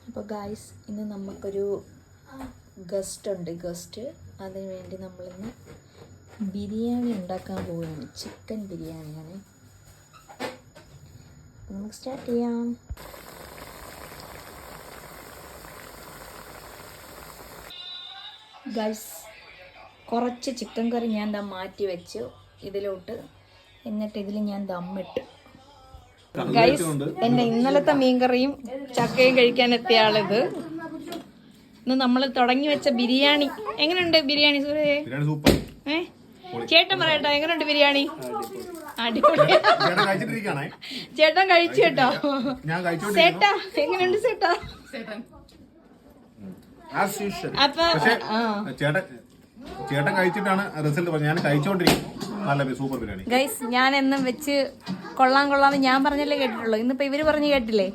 അപ്പോൾ ഗായ്സ് ഇന്ന് നമുക്കൊരു ഗസ്റ്റ് ഉണ്ട്. അതിന് വേണ്ടി നമ്മളിന്ന് ബിരിയാണി ഉണ്ടാക്കാൻ പോവുകയാണ്. ചിക്കൻ ബിരിയാണിയാണ്. നമുക്ക് സ്റ്റാർട്ട് ചെയ്യാം. ഗൈസ് കുറച്ച് ചിക്കൻ കറി ഞാൻ മാറ്റി വെച്ചു ഇതിലോട്ട്. എന്നിട്ട് ഇതിൽ ഞാൻ ദമ്മിട്ട്. ഗൈസ് എൻ്റെ ഇന്നലത്തെ മീൻകറിയും ചക്കയും കഴിക്കാൻ എത്തിയ ആളിത്. ഇന്ന് നമ്മൾ തുടങ്ങി വെച്ച ബിരിയാണി. എങ്ങനെയുണ്ട് ബിരിയാണി സുരേ? ചേട്ടൻ പറയട്ടോ, എങ്ങനെയുണ്ട് ബിരിയാണി? അടിപൊളി. ചേട്ടൻ കഴിച്ചു കേട്ടോ. ചേട്ടാ എങ്ങനെയുണ്ട് ചേട്ടാ? അപ്പൊ ചേട്ടൻ കഴിച്ചിട്ടാണ് റിസൾട്ട് പറഞ്ഞത്. ഞാൻ കഴിച്ചോണ്ടിരിക്കും. നല്ല സൂപ്പർ ബിരിയാണി ഗൈസ്. ഞാൻ എന്നും വെച്ച് കൊള്ളാന്ന് ഞാൻ പറഞ്ഞല്ലേ കേട്ടിട്ടുള്ളൂ. ഇന്നിപ്പോ ഇവര് പറഞ്ഞു കേട്ടില്ലേ?